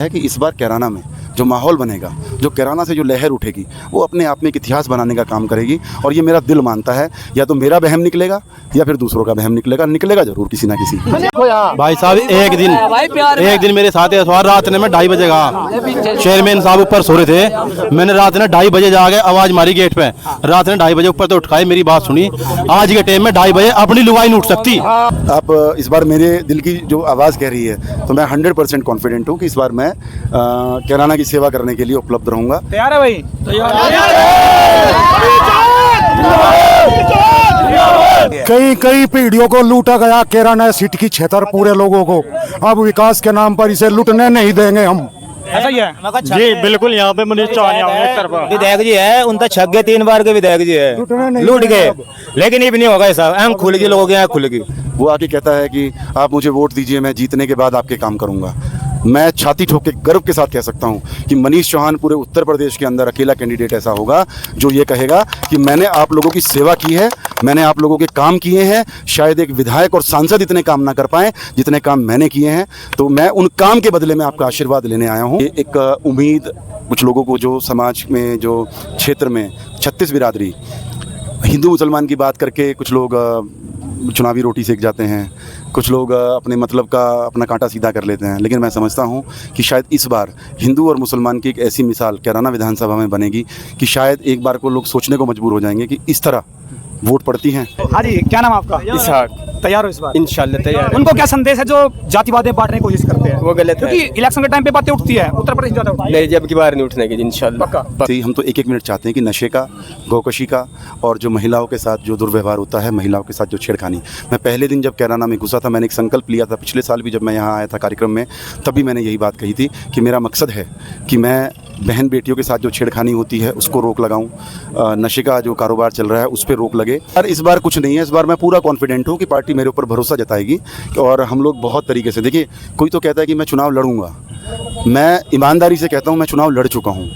है कि इस बार कैराना में जो माहौल बनेगा, जो कैराना से जो लहर उठेगी, वो अपने आप में एक इतिहास बनाने का काम करेगी। और ये मेरा दिल मानता है, या तो मेरा बहम निकलेगा या फिर दूसरों का बहम निकलेगा जरूर किसी ना किसी। भाई साहब एक दिन मेरे साथ ऐसा रात ने मैं 2:30 बजे गया, चेयरमैन साहब ऊपर सो रहे थे, मैंने रात ने 2:30 बजे जाके आवाज मारी गेट पे, रात ने 2:30 बजे ऊपर तो उठाए, मेरी बात सुनी। आज के टाइम में 2:30 बजे अपनी लुगाई नहीं उठ सकती। आप इस बार मेरे दिल की जो आवाज़ कह रही है, तो मैं 100% कॉन्फिडेंट हूँ कि इस बार मैं कैराना की सेवा करने के लिए उपलब्ध रहूँगा। तैयार है भाई? कई पीढ़ियों को लूटा गया कैराना सीट की छेतर पूरे लोगों को, अब विकास के नाम पर इसे लूटने नहीं देंगे हम। ऐसा ही है जी, बिल्कुल। यहाँ पे मनीष चौहान विधायक जी है, उनका छक गए 3 बार के विधायक जी है, लूट गए, लेकिन ये भी नहीं होगा ऐसा। हम खुल गई, लोगों की खुल गई। वो आके कहता है कि आप मुझे वोट दीजिए, मैं जीतने के बाद आपके काम करूँगा। मैं छाती ठोक के गर्व के साथ कह सकता हूं कि मनीष चौहान पूरे उत्तर प्रदेश के अंदर अकेला कैंडिडेट ऐसा होगा जो ये कहेगा कि मैंने आप लोगों की सेवा की है, मैंने आप लोगों के काम किए हैं। शायद एक विधायक और सांसद इतने काम ना कर पाए जितने काम मैंने किए हैं, तो मैं उन काम के बदले में आपका आशीर्वाद लेने आया हूँ। एक उम्मीद कुछ लोगों को, जो समाज में, जो क्षेत्र में 36 बिरादरी, हिंदू मुसलमान की बात करके कुछ लोग चुनावी रोटी सेक जाते हैं, कुछ लोग अपने मतलब का अपना कांटा सीधा कर लेते हैं। लेकिन मैं समझता हूं कि शायद इस बार हिंदू और मुसलमान की एक ऐसी मिसाल कैराना विधानसभा में बनेगी कि शायद एक बार को लोग सोचने को मजबूर हो जाएंगे कि इस तरह वोट पड़ती हैं। हाँ जी, क्या नाम आपका? इसहाक। तैयार हो इस बार? इंशाल्लाह तैयार। उनको क्या संदेश है जो जातिवाद बांटने की कोशिश करते हैं? वो गलत है, क्योंकि इलेक्शन के टाइम पे बातें उठती है, उत्तर प्रदेश ज्यादा उठती है। नहीं, जब की बार नहीं उठने की इंशाल्लाह। हम तो 1-1 मिनट चाहते हैं कि नशे का, गौकशी का और जो महिलाओं के साथ जो दुर्व्यवहार होता है, महिलाओं के साथ जो छेड़खानी। मैं पहले दिन जब कैराना में घुसा था, मैंने एक संकल्प लिया था, पिछले साल भी जब मैं यहाँ आया था कार्यक्रम में, तब भी मैंने यही बात कही थी कि मेरा मकसद है कि मैं बहन बेटियों के साथ जो छेड़खानी होती है उसको रोक लगाऊं, नशे का जो कारोबार चल रहा है उस पर रोक लगे। और इस बार कुछ नहीं है, इस बार मैं पूरा कॉन्फिडेंट हूं कि पार्टी मेरे ऊपर भरोसा जताएगी और हम लोग बहुत तरीके से, देखिए कोई तो कहता है कि मैं चुनाव लड़ूंगा, मैं ईमानदारी से कहता हूं मैं चुनाव लड़ चुका हूं।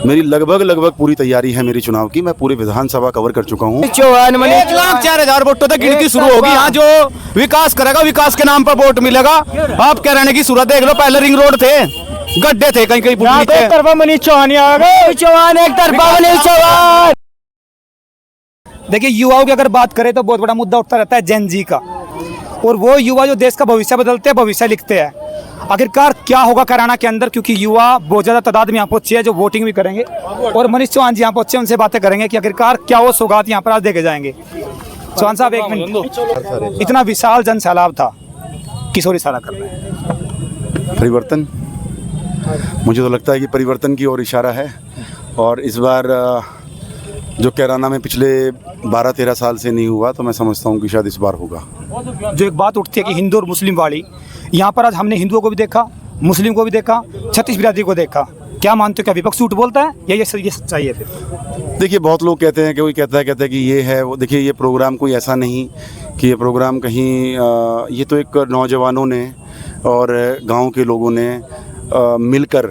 मेरी लगभग पूरी तैयारी है मेरी चुनाव की, मैं पूरे विधानसभा कवर कर चुका हूं। 1,04,000 वोटों तक गिनती शुरू होगी। यहाँ जो विकास करेगा, विकास के नाम पर वोट मिलेगा। आप कह रहे हैं कि सूरत देख लो, पहले रिंग रोड थे, गड्ढे थे, कहीं कहीं एक तरफा मनीष चौहान आ गए, चौहान एक तरफा मनीष चौहान। देखिए, युवाओं की अगर बात करें तो बहुत बड़ा मुद्दा उठता रहता है जेन जी का, और वो युवा जो देश का भविष्य बदलते हैं, भविष्य लिखते हैं। आखिरकार क्या होगा कैराना के अंदर, क्योंकि युवा बहुत ज़्यादा तादाद में यहाँ पहुंचे हैं जो वोटिंग भी करेंगे, और मनीष चौहान जी यहाँ पहुंचे, उनसे बातें करेंगे कि आखिरकार क्या वो सौगात यहाँ पर आज देखे जाएंगे। चौहान साहब, 1 मिनट, इतना विशाल जन सैलाब था, किस ओर इशारा कर रहे हैं? परिवर्तन, मुझे तो लगता है कि परिवर्तन की ओर इशारा है। और इस बार जो कैराना में पिछले 12-13 साल से नहीं हुआ, तो मैं समझता हूँ कि शायद इस बार होगा। जो एक बात उठती है कि हिंदू और मुस्लिम वाली, यहाँ पर आज हमने हिंदुओं को भी देखा, मुस्लिम को भी देखा, 36 बिरादरी को देखा। क्या मानते हो, क्या विपक्ष झूठ बोलता है या ये सच्चाई है? फिर देखिए, बहुत लोग कहते हैं, कोई कहता है कि ये है वो। देखिए, ये प्रोग्राम कोई ऐसा नहीं कि ये प्रोग्राम कहीं ये तो एक नौजवानों ने और गांव के लोगों ने मिलकर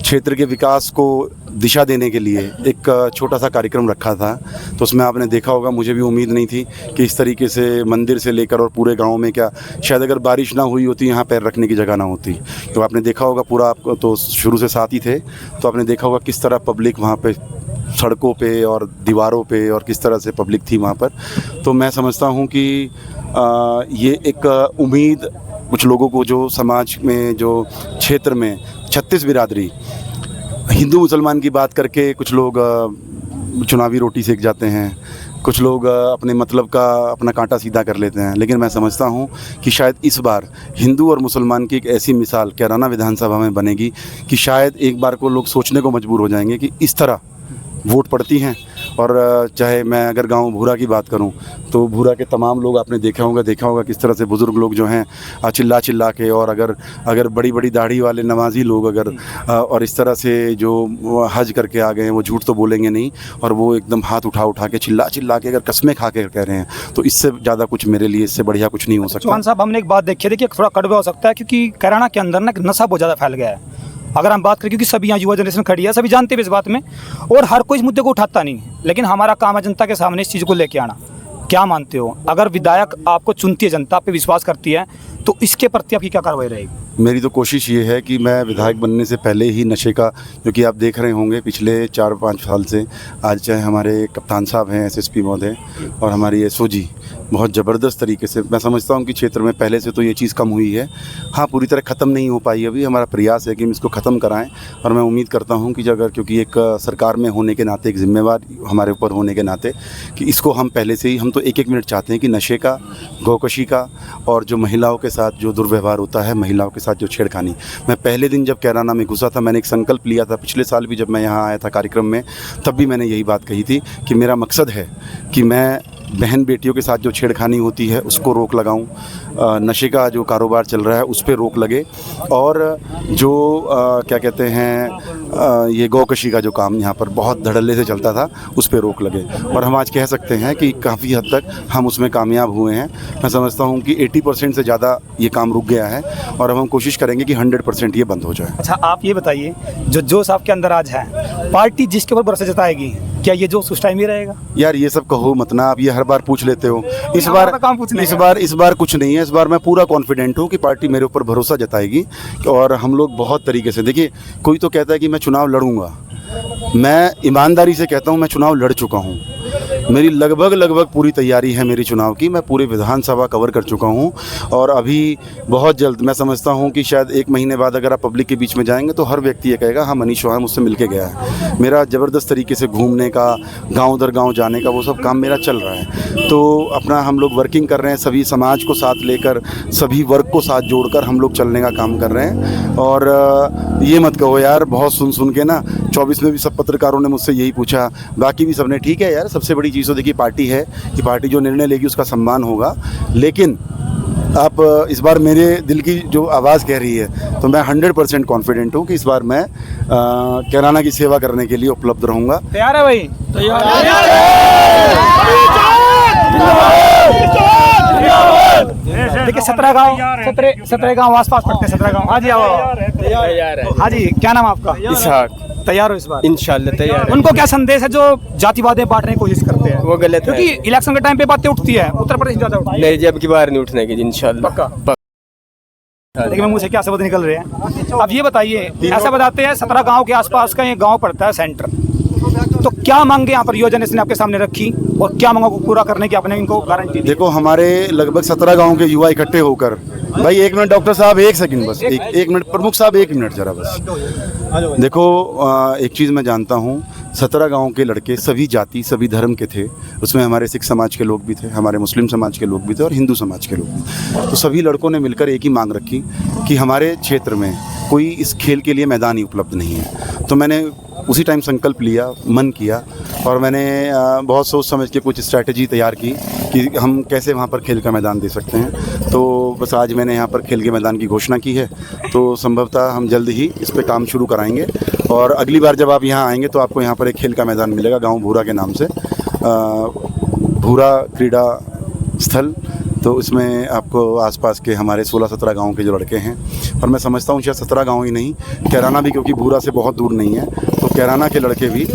क्षेत्र के विकास को दिशा देने के लिए एक छोटा सा कार्यक्रम रखा था। तो उसमें आपने देखा होगा, मुझे भी उम्मीद नहीं थी कि इस तरीके से मंदिर से लेकर और पूरे गांव में, क्या शायद अगर बारिश ना हुई होती, यहाँ पैर रखने की जगह ना होती। तो आपने देखा होगा पूरा, आपको तो शुरू से साथ ही थे, तो आपने देखा होगा किस तरह पब्लिक वहाँ पे सड़कों पे और दीवारों पे और किस तरह से पब्लिक थी वहाँ पर। तो मैं समझता हूँ कि ये एक उम्मीद कुछ लोगों को, जो समाज में, जो क्षेत्र में 36 बिरादरी, हिंदू मुसलमान की बात करके कुछ लोग चुनावी रोटी सेक जाते हैं, कुछ लोग अपने मतलब का अपना कांटा सीधा कर लेते हैं। लेकिन मैं समझता हूं कि शायद इस बार हिंदू और मुसलमान की एक ऐसी मिसाल कैराना विधानसभा में बनेगी कि शायद एक बार को लोग सोचने को मजबूर हो जाएंगे कि इस तरह वोट पड़ती हैं। और चाहे मैं अगर गांव भूरा की बात करूं, तो भूरा के तमाम लोग आपने देखा होगा किस तरह से बुज़ुर्ग लोग जो हैं चिल्ला के, और अगर बड़ी बड़ी दाढ़ी वाले नमाजी लोग अगर और इस तरह से जो हज करके आ गए हैं, वो झूठ तो बोलेंगे नहीं, और वो एकदम हाथ उठा के चिल्ला के अगर कस्में खा के कह रहे हैं, तो इससे ज़्यादा कुछ मेरे लिए, इससे बढ़िया कुछ नहीं हो सकता। चौहान साहब, हमने एक बात देखी है, देखिए थोड़ा कड़वा हो सकता है, क्योंकि कैराना के अंदर ना नशा बहुत ज़्यादा फैल गया है। अगर हम बात करें, क्योंकि सभी यहाँ युवा जनरेशन खड़ी है, सभी जानते हैं इस बात में, और हर कोई इस मुद्दे को उठाता नहीं, लेकिन हमारा काम है जनता के सामने इस चीज़ को लेके आना। क्या मानते हो, अगर विधायक आपको चुनती है, जनता आप पे विश्वास करती है, तो इसके प्रति आपकी क्या कार्रवाई रहेगी? मेरी तो कोशिश ये है कि मैं विधायक बनने से पहले ही नशे का, क्योंकि आप देख रहे होंगे पिछले 4-5 साल से आज चाहे हमारे कप्तान साहब हैं एसएसपी महोदय और हमारी एसओजी बहुत ज़बरदस्त तरीके से, मैं समझता हूँ कि क्षेत्र में पहले से तो ये चीज़ कम हुई है। हाँ, पूरी तरह ख़त्म नहीं हो पाई अभी, हमारा प्रयास है कि हम इसको ख़त्म कराएं और मैं उम्मीद करता हूँ कि अगर, क्योंकि एक सरकार में होने के नाते, एक जिम्मेवार हमारे ऊपर होने के नाते, कि इसको हम पहले से ही, हम तो 1-1 मिनट चाहते हैं कि नशे का, गौकशी का और जो महिलाओं के साथ जो दुर्व्यवहार होता है, महिलाओं के साथ जो छेड़खानी, मैं पहले दिन जब कैराना में घुसा था मैंने एक संकल्प लिया था, पिछले साल भी जब मैं यहाँ आया था कार्यक्रम में तब भी मैंने यही बात कही थी कि मेरा मकसद है कि मैं बहन बेटियों के साथ जो छेड़खानी होती है उसको रोक लगाऊं, नशे का जो कारोबार चल रहा है उस पर रोक लगे और जो क्या कहते हैं ये गौकशी का जो काम यहाँ पर बहुत धड़ल्ले से चलता था उस पर रोक लगे। और हम आज कह सकते हैं कि काफ़ी हद तक हम उसमें कामयाब हुए हैं। मैं समझता हूँ कि 80% से ज़्यादा ये काम रुक गया है और अब हम कोशिश करेंगे कि 100% ये बंद हो जाए। अच्छा, आप ये बताइए, जो जोश आपके अंदर आज है, पार्टी जिसके ऊपर भरोसा जताएगी, क्या ये जोश उस टाइम ही रहेगा? यार ये सब कहो मत ना, आप ये हर बार पूछ लेते हो। इस बार कुछ नहीं है। इस बार मैं पूरा कॉन्फिडेंट हूँ कि पार्टी मेरे ऊपर भरोसा जताएगी और हम लोग बहुत तरीके से, देखिए कोई तो कहता है कि मैं चुनाव लड़ूंगा, मैं ईमानदारी से कहता हूँ मैं चुनाव लड़ चुका हूँ। मेरी लगभग पूरी तैयारी है मेरी चुनाव की, मैं पूरे विधानसभा कवर कर चुका हूँ और अभी बहुत जल्द मैं समझता हूँ कि शायद 1 महीने बाद अगर आप पब्लिक के बीच में जाएंगे तो हर व्यक्ति ये कहेगा हाँ मनीष चौहान मुझसे मिल के गया है। मेरा ज़बरदस्त तरीके से घूमने का, गाँव दर गाँव जाने का, वो सब काम मेरा चल रहा है। तो अपना हम लोग वर्किंग कर रहे हैं, सभी समाज को साथ लेकर, सभी वर्ग को साथ जोड़कर हम लोग चलने का काम कर रहे हैं। और ये मत कहो यार, बहुत सुन के ना 24 में भी सब पत्रकारों ने मुझसे यही पूछा, बाकी भी सबने, ठीक है यार, सबसे बड़ी चीज़ तो देखिए पार्टी है कि पार्टी जो निर्णय लेगी उसका सम्मान होगा, लेकिन आप इस बार मेरे दिल की जो आवाज़ कह रही है तो मैं 100% कॉन्फिडेंट हूँ कि इस बार मैं कैराना की सेवा करने के लिए उपलब्ध रहूँगा। तैयार है भाई? देखिए 17 गाँव आसपास पड़ते हैं, 17 गाँव। हाँ जी, आओ। हाँ जी, क्या नाम आपका? इसहाक। तैयार हो इस बार? इंशाल्लाह तैयार है। उनको क्या संदेश है जो जातिवाद बांटने की कोशिश करते हैं? वो गलत है, क्योंकि इलेक्शन के टाइम पे बातें उठती है, उत्तर प्रदेश ज्यादा उठती है। नहीं जी, अब की बार नहीं उठने की इंशाल्लाह। पक्का। देखिए मुझे क्या शब्द निकल रहे हैं। अब ये बताइए, ऐसा बताते हैं 17 गांव के आसपास का ये गांव पड़ता है सेंटर, तो क्या मांगे यहाँ पर योजना इसने आपके सामने रखी और क्या मांगों को पूरा करने की आपने इनको गारंटी दी? देखो हमारे लगभग 17 गाँव के युवा इकट्ठे होकर, भाई 1 मिनट डॉक्टर साहब, 1 सेकंड बस, 1 मिनट प्रमुख साहब, 1 मिनट जरा बस। देखो एक चीज़ मैं जानता हूँ, 17 गाँव के लड़के सभी जाति सभी धर्म के थे, उसमें हमारे सिख समाज के लोग भी थे, हमारे मुस्लिम समाज के लोग भी थे और हिंदू समाज के लोग भी। तो सभी लड़कों ने मिलकर एक ही मांग रखी कि हमारे क्षेत्र में कोई इस खेल के लिए मैदान ही उपलब्ध नहीं है। तो मैंने उसी टाइम संकल्प लिया, मन किया और मैंने बहुत सोच समझ के कुछ स्ट्रैटेजी तैयार की कि हम कैसे वहाँ पर खेल का मैदान दे सकते हैं। तो बस आज मैंने यहाँ पर खेल के मैदान की घोषणा की है, तो संभवतः हम जल्द ही इस पे काम शुरू कराएंगे और अगली बार जब आप यहाँ आएंगे तो आपको यहाँ पर एक खेल का मैदान मिलेगा, गाँव भूरा के नाम से, भूरा क्रीड़ा स्थल। तो इसमें आपको आसपास के हमारे 16-17 गाँव के जो लड़के हैं, और मैं समझता हूँ शायद 17 गाँव ही नहीं, कैराना भी, क्योंकि भूरा से बहुत दूर नहीं है, तो कैराना के लड़के भी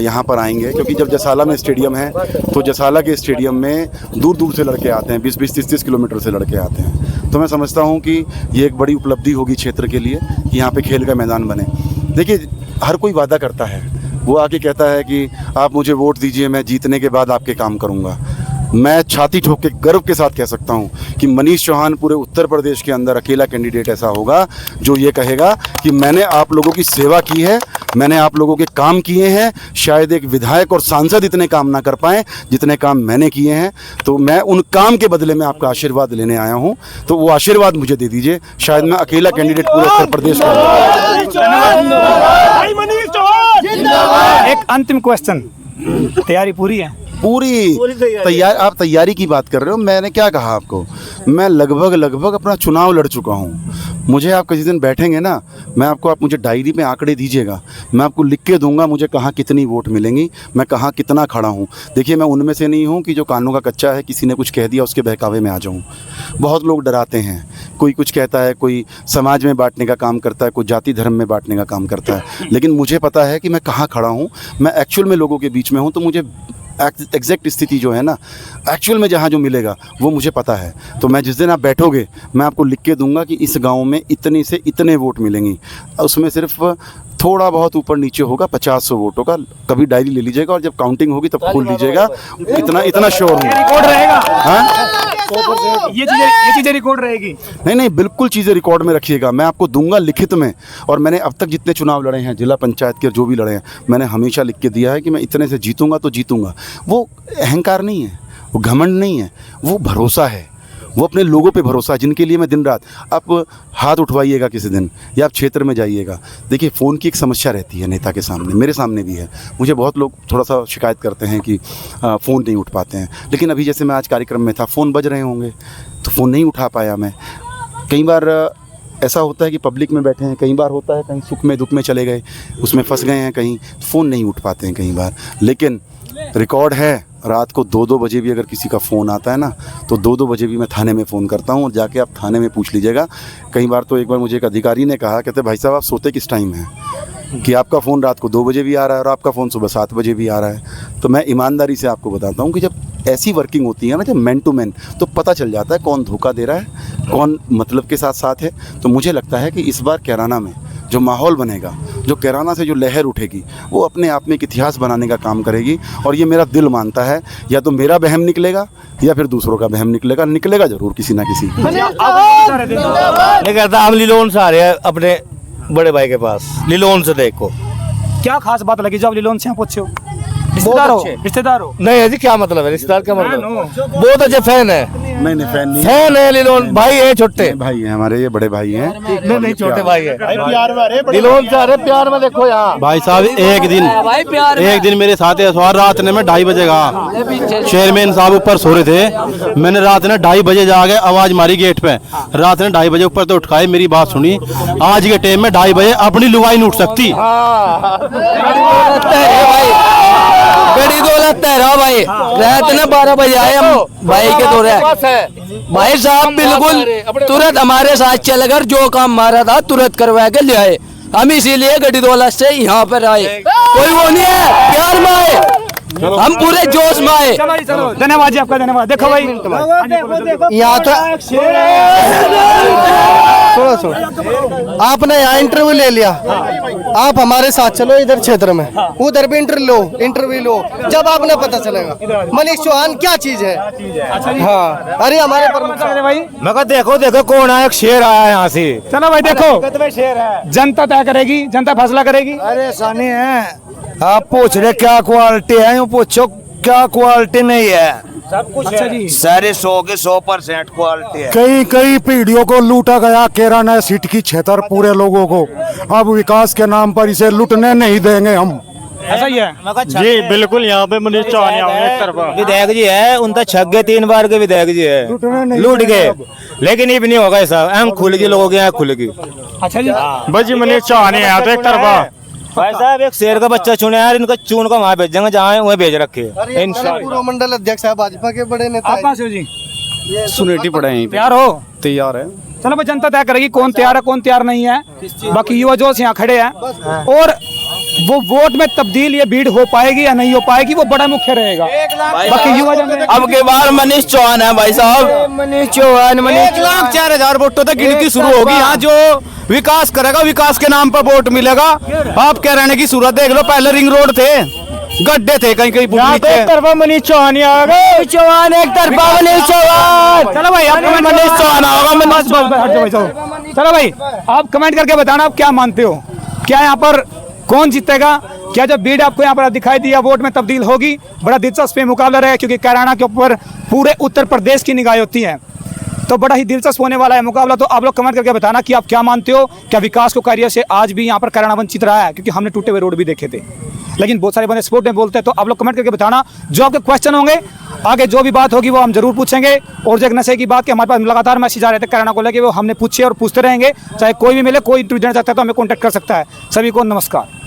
यहाँ पर आएंगे। क्योंकि जब जसाला में स्टेडियम है तो जसाला के स्टेडियम में दूर दूर से लड़के आते हैं, 20-20, 30-30 किलोमीटर से लड़के आते हैं। तो मैं समझता हूँ कि ये एक बड़ी उपलब्धि होगी क्षेत्र के लिए कि यहाँ पे खेल का मैदान बने। देखिए हर कोई वादा करता है, वो आके कहता है कि आप मुझे वोट दीजिए, मैं जीतने के बाद आपके काम करूँगा। मैं छाती ठोक के गर्व के साथ कह सकता हूं कि मनीष चौहान पूरे उत्तर प्रदेश के अंदर अकेला कैंडिडेट ऐसा होगा जो ये कहेगा कि मैंने आप लोगों की सेवा की है, मैंने आप लोगों के काम किए हैं। शायद एक विधायक और सांसद इतने काम ना कर पाए जितने काम मैंने किए हैं, तो मैं उन काम के बदले में आपका आशीर्वाद लेने आया हूं, तो वो आशीर्वाद मुझे दे दीजिए। शायद मैं अकेला कैंडिडेट पूरे उत्तर प्रदेश का। एक अंतिम क्वेश्चन, तैयारी पूरी है? पूरी तैयार। आप तैयारी की बात कर रहे हो, मैंने क्या कहा आपको, मैं लगभग अपना चुनाव लड़ चुका हूँ। मुझे आप किसी दिन बैठेंगे ना, मैं आपको, आप मुझे डायरी में आंकड़े दीजिएगा, मैं आपको लिख के दूंगा मुझे कहाँ कितनी वोट मिलेंगी, मैं कहाँ कितना खड़ा हूँ। देखिए मैं उनमें से नहीं हूँ कि जो कानों का कच्चा है, किसी ने कुछ कह दिया उसके बहकावे में आ जाऊँ। बहुत लोग डराते हैं, कोई कुछ कहता है, कोई समाज में बांटने का काम करता है, कोई जाति धर्म में बांटने का काम करता है, लेकिन मुझे पता है कि मैं कहाँ खड़ा हूँ, मैं एक्चुअल में लोगों के बीच में हूँ। तो मुझे एग्जैक्ट स्थिति जो है ना, एक्चुअल में जहाँ जो मिलेगा वो मुझे पता है। तो मैं जिस दिन आप बैठोगे मैं आपको लिख के दूंगा कि इस गांव में इतने से इतने वोट मिलेंगी, उसमें सिर्फ थोड़ा बहुत ऊपर नीचे होगा 50-100 वोटों का। कभी डायरी ले लीजिएगा और जब काउंटिंग होगी तब खोल लीजिएगा, इतना श्योर हूँ। रिकॉर्ड रहेगा, हाँ, ये चीजें रिकॉर्ड रहेगी। नहीं, बिल्कुल चीज़ें रिकॉर्ड में रखिएगा, मैं आपको दूंगा लिखित में। और मैंने अब तक जितने चुनाव लड़े हैं, जिला पंचायत के जो भी लड़े हैं, मैंने हमेशा लिख के दिया है कि मैं इतने से जीतूंगा तो जीतूंगा। वो अहंकार नहीं है, वो घमंड नहीं है, वो भरोसा है, वो अपने लोगों पे भरोसा है जिनके लिए मैं दिन रात। आप हाथ उठवाइएगा किसी दिन या आप क्षेत्र में जाइएगा, देखिए फ़ोन की एक समस्या रहती है नेता के सामने, मेरे सामने भी है। मुझे बहुत लोग थोड़ा सा शिकायत करते हैं कि फ़ोन नहीं उठ पाते हैं, लेकिन अभी जैसे मैं आज कार्यक्रम में था, फ़ोन बज रहे होंगे तो फ़ोन नहीं उठा पाया मैं। कई बार ऐसा होता है कि पब्लिक में बैठे हैं, कई बार होता है कहीं सुख में दुख में चले गए, उसमें फंस गए हैं कहीं, फ़ोन नहीं उठ पाते हैं कई बार। लेकिन रिकॉर्ड है, रात को 2-2 बजे भी अगर किसी का फ़ोन आता है ना, तो 2-2 बजे भी मैं थाने में फ़ोन करता हूँ और जाके आप थाने में पूछ लीजिएगा। कई बार तो एक बार मुझे एक अधिकारी ने कहा, कहते भाई साहब आप सोते किस टाइम हैं कि आपका फ़ोन रात को 2 बजे भी आ रहा है और आपका फ़ोन सुबह 7 बजे भी आ रहा है। तो मैं ईमानदारी से आपको बताता हूँ कि जब ऐसी वर्किंग होती है ना, जब मैन टू मैन, तो पता चल जाता है कौन धोखा दे रहा है, कौन मतलब के साथ है। तो मुझे लगता है कि इस बार कैराना में जो माहौल बनेगा, जो कैराना से जो लहर उठेगी, वो अपने आप में एक इतिहास बनाने का काम करेगी। और ये मेरा दिल मानता है, या तो मेरा बहम निकलेगा या फिर दूसरों का बहम निकलेगा ज़रूर किसी ना किसी। नहीं करता, हम लिलोन से आ रहे हैं अपने बड़े भाई के पास, लिलोन से। देखो क्या खास बात लगी जो आप लिलोन से यहाँ पहुंचे हो? रिश्तेदार हो? नहीं जी, क्या मतलब है रिश्तेदार, क्या मतलब? बहुत अच्छे फैन है। नहीं फैन नहीं, फैन है लिलोन, भाई है, छोटे भाई हैं हमारे, ये बड़े भाई हैं। नहीं छोटे भाई है, लिलोन से आ रहे प्यार में। देखो यहाँ भाई साहब एक दिन मेरे साथ सवार रात ने में 2:30 बजे का चेयरमैन साहब ऊपर सो रहे थे, मैंने रात ने 2:30 बजे जाके आवाज मारी गेट पे, रात ने 2:30 बजे ऊपर तो उठाए, मेरी बात सुनी। आज के टाइम में 2:30 बजे अपनी लुगाई नहीं उठ सकती। बड़ी दौलत है रहा भाई, रात ने 12 बजे आए हम भाई के दौरे। भाई साहब बिल्कुल तुरंत हमारे साथ चल कर जो काम मारा था तुरंत करवा के ले आए। हम इसीलिए गड़ी दौलत से यहाँ पर आए, कोई वो नहीं है, प्यार में आए, हम पूरे जोश में आए। चलो धन्यवाद जी आपका, धन्यवाद। देखो भाई यहाँ तो आपने यहाँ इंटरव्यू ले लिया, आप हमारे साथ चलो इधर क्षेत्र में, उधर भी इंटरव्यू लो, जब आपने पता चलेगा मनीष चौहान क्या चीज है। हाँ, अरे हमारे भाई मैं कहा देखो कौन आया, एक शेर आया यहाँ से। चलो भाई देखो, शेर है, जनता तय करेगी, जनता फैसला करेगी। अरे सानी है, आप पूछ रहे क्या क्वालिटी है, यूँ पूछो क्या क्वालिटी नहीं है। अच्छा जी, सारे 100 के 100% क्वालिटी है। कई पीढ़ियों को लूटा गया कैराना सीट की छतर पूरे लोगों को। अब विकास के नाम पर इसे लूटने नहीं देंगे हम। ऐसा ही है जी बिल्कुल, यहाँ पे मनीष चौहान एक तरफा विधायक जी है, उनका छग्गे 3 बार के विधायक जी है, लूट गए। लेकिन ये भी नहीं होगा साहब, हम खुल गई, लोगों के यहाँ खुल गई। अच्छा जी, बस जी मनीष चौहान है यहाँ तो एक तरफा। भाई साहब एक शेर का बच्चा चुने यार, इनका चुन को वहाँ भेजेंगे जहाँ वहाँ भेज रखे। पूर्व मंडल अध्यक्ष है भाजपा के बड़े नेता। आप कहाँ से हो जी? सुनेटी पड़े हैं, तैयार हो? तैयार है। चलो भाई, जनता तय करेगी कौन तैयार है कौन तैयार नहीं है। बाकी युवा जोश यहाँ खड़े हैं, और वो वोट में तब्दील ये भीड़ हो पाएगी या नहीं हो पाएगी, वो बड़ा मुख्य रहेगा। बाकी युवा अब के बार मनीष चौहान है भाई साहब, मनीष चौहान 1,04,000 वोटों तक गिनती शुरू होगी। यहाँ जो विकास करेगा, विकास के नाम पर वोट मिलेगा। आप क्या रहने की सूरत देख लो, पहले रिंग रोड थे, गड्ढे थे कहीं कहीं। एक तरफा मनीष चौहान आ गए, चौहान एक तरफा मनीष चौहान। चलो भाई, आप मनीष चौहान होगा। चलो भाई, आप कमेंट करके बताना आप क्या मानते हो, क्या यहाँ पर कौन जीतेगा, क्या जब भीड़ आपको यहाँ पर दिखाई दिया वोट में तब्दील होगी। बड़ा दिलचस्प मुकाबला रहा है, क्योंकि कैराना के ऊपर पूरे उत्तर प्रदेश की निगाहें होती हैं, तो बड़ा ही दिलचस्प होने वाला है मुकाबला। तो आप लोग कमेंट करके बताना कि आप क्या मानते हो, क्या विकास को कार्य से आज भी यहाँ पर कैराना वंचित रहा है, क्योंकि हमने टूटे हुए रोड भी देखे थे, लेकिन बहुत सारे बंदे स्पोर्ट में बोलते हैं। तो आप लोग कमेंट करके बताना, जो आपके क्वेश्चन होंगे, आगे जो भी बात होगी वो हम जरूर पूछेंगे। और जो एक नशे की बात, कि हमारे पास लगातार मैसेज आ रहे थे कैराना को लेके, वो हमने पूछे और पूछते रहेंगे। चाहे कोई भी मिले, कोई इंटरव्यू देना चाहता है तो हमें कॉन्टैक्ट कर सकता है। सभी को नमस्कार।